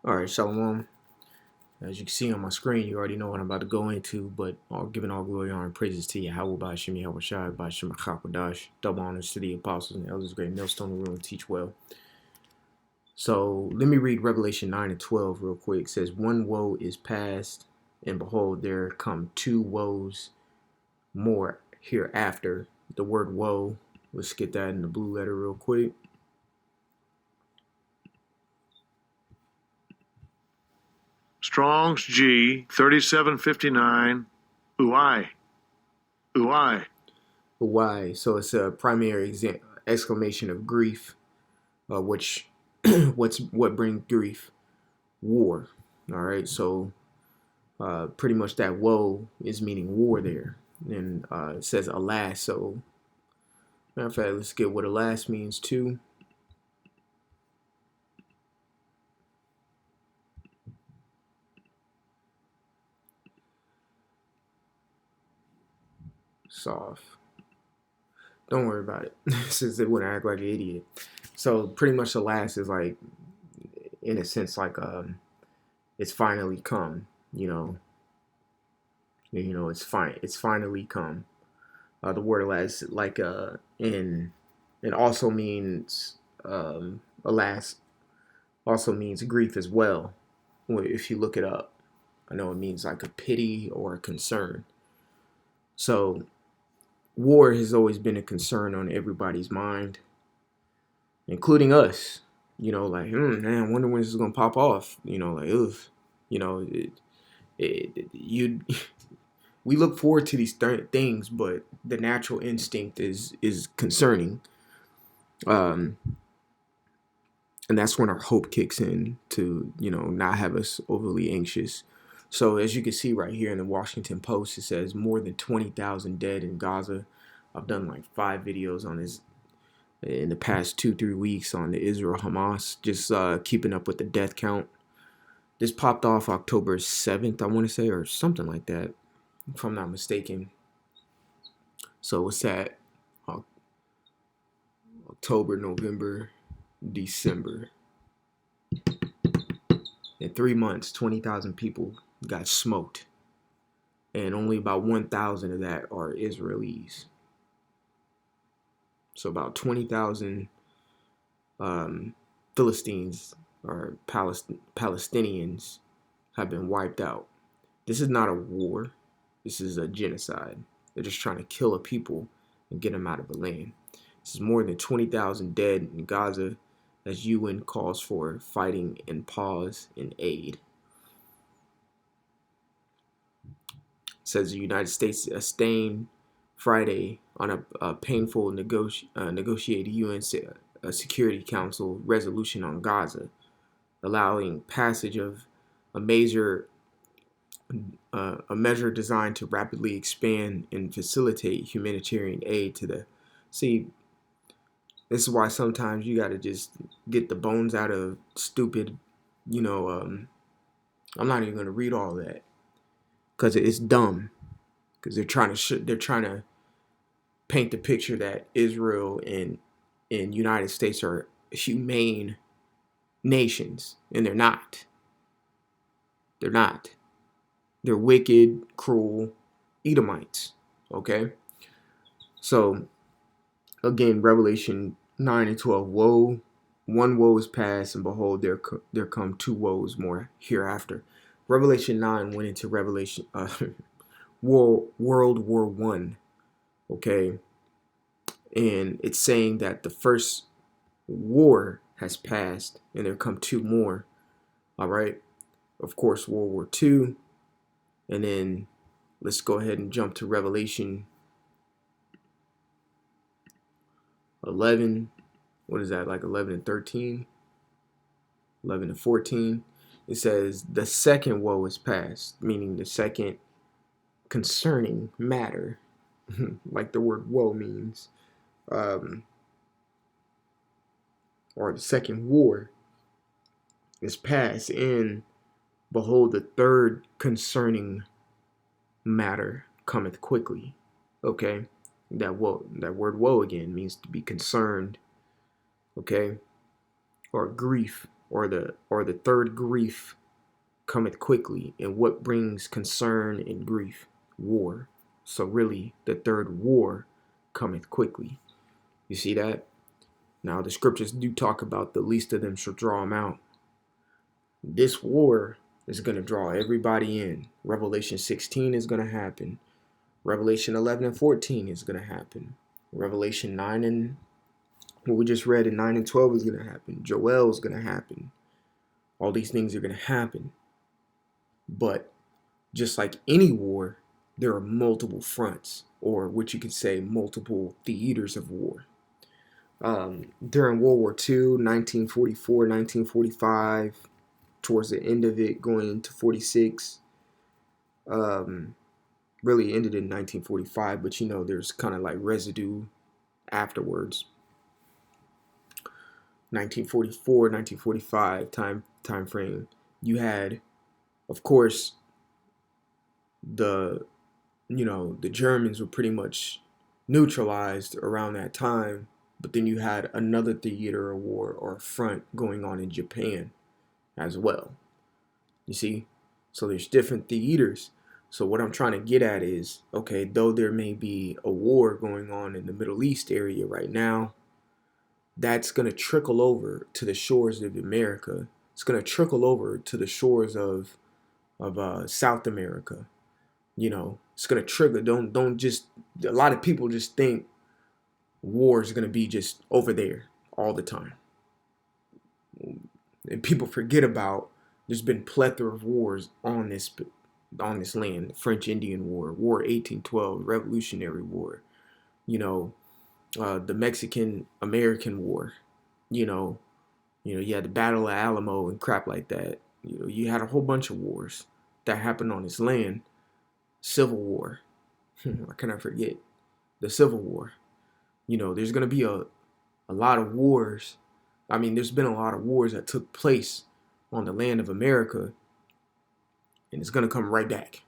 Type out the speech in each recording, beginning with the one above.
All right, Shalom. As you can see on my screen, you already know what I'm about to go into, but all giving all glory, honor, and praises to Yahweh by Shem Yahweh Shai by Shem Hakwadash. Double honors to the apostles and elders, great millstone of room, teach well. So let me read Revelation 9 and 12 real quick. It says, one woe is past, and behold, there come two woes more hereafter. The word woe, let's get that in the blue letter real quick. Strong's G 3759. Uai. Why? So it's a primary exclamation of grief, which what brings grief? War. All right. So pretty much that woe is meaning war there, and it says alas. So matter of fact, let's get what alas means too. Soft. Don't worry about it, since it wouldn't act like an idiot. So pretty much alas is like, in a sense, like it's finally come. It's fine. It's finally come. The word alas, like in, it also means alas, also means grief as well. If you look it up, I know it means like a pity or a concern. So war has always been a concern on everybody's mind, including us. Like, man, I wonder when this is gonna pop off. Like, ugh. You we look forward to these things, but the natural instinct is concerning, um, and that's when our hope kicks in to not have us overly anxious. So as you can see right here in the Washington Post, it says more than 20,000 dead in Gaza. I've done like 5 videos on this in the past 2-3 weeks on the Israel Hamas, just keeping up with the death count. This popped off October 7th, I want to say, or something like that, if I'm not mistaken. So what's that? October, November, December. In 3 months, 20,000 people got smoked. And only about 1,000 of that are Israelis. So about 20,000 Philistines or Palestinians have been wiped out. This is not a war. This is a genocide. They're just trying to kill a people and get them out of the land. This is more than 20,000 dead in Gaza as UN calls for fighting and pause in aid. It says the United States abstained Friday on a painful negotiated UN Security Council resolution on Gaza, allowing passage of a measure designed to rapidly expand and facilitate humanitarian aid to the. See, this is why sometimes you got to just get the bones out of stupid. I'm not even going to read all that because it's dumb. Because they're trying to paint the picture that Israel and United States are humane nations, and they're not. They're not. They're wicked, cruel Edomites. Okay? So, again, Revelation 9 and 12. Woe, one woe is past, and behold, there come two woes more hereafter. Revelation 9 went into World War One. Okay? And it's saying that the first war has passed, and there come two more. All right? Of course, World War II. And then let's go ahead and jump to Revelation 11. What is that, like 11 and 13? 11 and 14. It says the second woe is past, meaning the second concerning matter, like the word woe means, or the second war is past, and behold, the third concerning matter cometh quickly. Okay, that word woe again means to be concerned. Okay, or grief or the third grief cometh quickly, and what brings concern and grief? War. So really, the third war cometh quickly. You see that? Now the scriptures do talk about the least of them shall draw them out. This war is going to draw everybody in. Revelation 16 is going to happen. Revelation 11 and 14 is going to happen. Revelation 9 and what we just read in 9 and 12 is going to happen. Joel is going to happen. All these things are going to happen. But just like any war, there are multiple fronts, or what you could say, multiple theaters of war. During World War II, 1944, 1945, towards the end of it, going into 46, really ended in 1945, but there's kind of like residue afterwards. 1944, 1945 time frame. You had, of course, the Germans were pretty much neutralized around that time, but then you had another theater of war or front going on in Japan as well. You see? So there's different theaters. So what I'm trying to get at is, okay, though there may be a war going on in the Middle East area right now, that's going to trickle over to the shores of America. It's going to trickle over to the shores of South America. It's going to trigger. Don't just, a lot of people just think war is going to be just over there all the time. And people forget about there's been plethora of wars on this land. The French Indian War, War 1812, Revolutionary War, the Mexican American War, you had the Battle of Alamo and crap like that. You had a whole bunch of wars that happened on this land. Civil War. I cannot forget the Civil War. There's going to be a lot of wars. I mean, there's been a lot of wars that took place on the land of America, and it's going to come right back.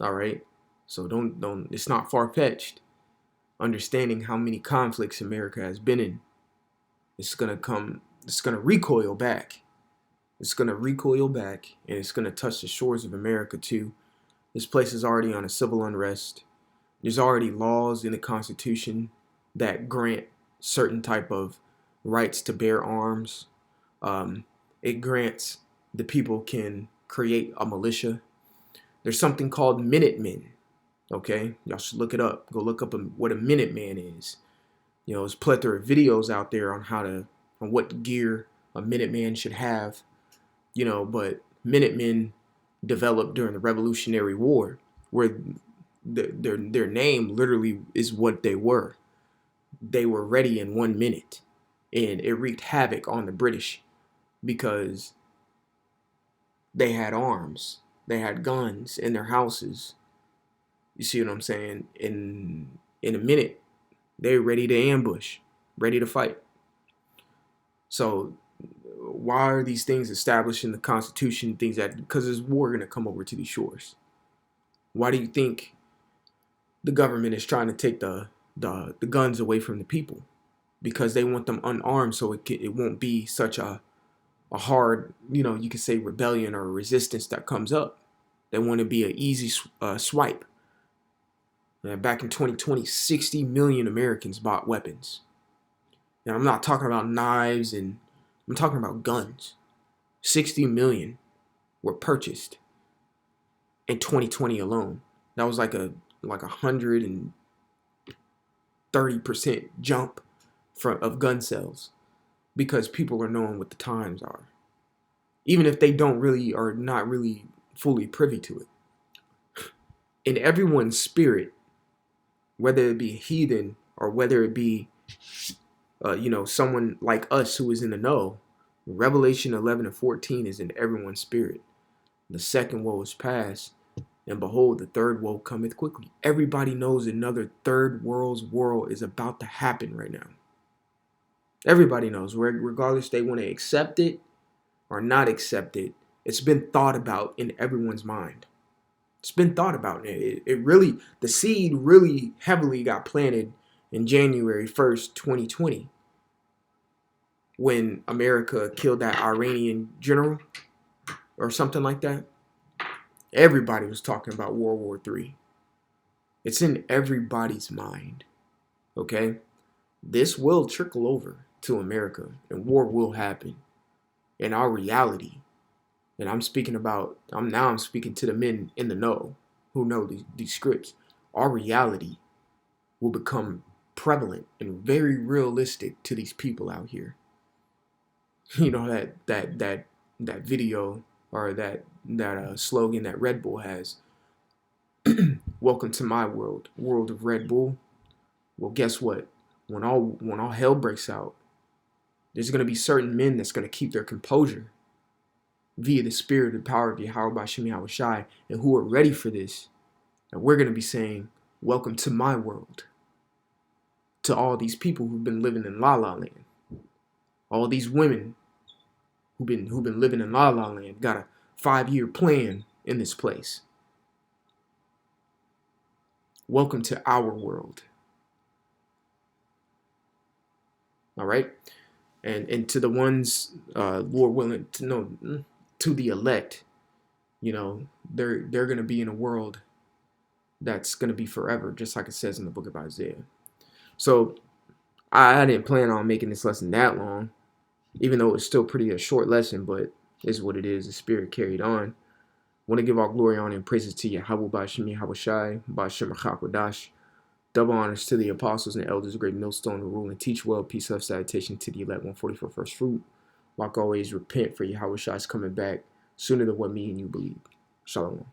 All right? So don't it's not far-fetched. Understanding how many conflicts America has been in, it's going to recoil back. It's going to recoil back, and it's going to touch the shores of America too. This place is already on a civil unrest. There's already laws in the Constitution that grant certain type of rights to bear arms. It grants the people can create a militia. There's something called Minutemen. Okay, y'all should look it up. Go look up what a Minuteman is. There's plethora of videos out there on what gear a Minuteman should have. But Minutemen developed during the Revolutionary War, where their name literally is what they were. They were ready in 1 minute, and it wreaked havoc on the British because they had arms, they had guns in their houses. You see what I'm saying? In a minute, they're ready to ambush, ready to fight. So why are these things established in the Constitution? Because there's war going to come over to these shores. Why do you think the government is trying to take the guns away from the people? Because they want them unarmed, so it won't be such a hard, you could say rebellion or resistance that comes up. They want to be an easy swipe. Back in 2020, 60 million Americans bought weapons. Now, I'm not talking about knives, and I'm talking about guns. 60 million were purchased in 2020 alone. That was like a 130% jump of gun sales, because people are knowing what the times are, even if they are not really fully privy to it. In everyone's spirit, whether it be a heathen or whether it be someone like us who is in the know, Revelation 11 and 14 is in everyone's spirit. The second woe is past, and behold, the third woe cometh quickly. Everybody knows another third world's war is about to happen right now. Everybody knows, regardless they want to accept it or not accept it. It's been thought about in everyone's mind. It's been thought about. The seed really heavily got planted in January 1st, 2020. when America killed that Iranian general or something like that. Everybody was talking about World War III. It's in everybody's mind, okay? This will trickle over to America and war will happen. In our reality, and I'm speaking to the men in the know who know these scripts. Our reality will become prevalent and very realistic to these people out here. You know that video or that slogan that Red Bull has. Welcome to my world of Red Bull. Well, guess what? When all hell breaks out, there's gonna be certain men that's gonna keep their composure via the spirit and power of Yahweh Bashim Yahweh Shai, and who are ready for this. And we're gonna be saying, "Welcome to my world." To all these people who've been living in La La Land, all these women who've been living in La La Land, got a 5-year plan in this place. Welcome to our world. All right, and to the ones, Lord willing, to the elect, they're gonna be in a world that's gonna be forever, just like it says in the book of Isaiah. So I didn't plan on making this lesson that long, even though it's still pretty a short lesson, but it's what it is. The spirit carried on. Want to give all glory, honor, and praises to Yahweh Bashim Yahweh Shai, Bashim Hakodash. Double honors to the apostles and elders, great millstone to rule and teach well. Peace, love, salutation to the elect 144 first fruit. Like always, repent for Yahweh Shai's coming back sooner than what me and you believe. Shalom.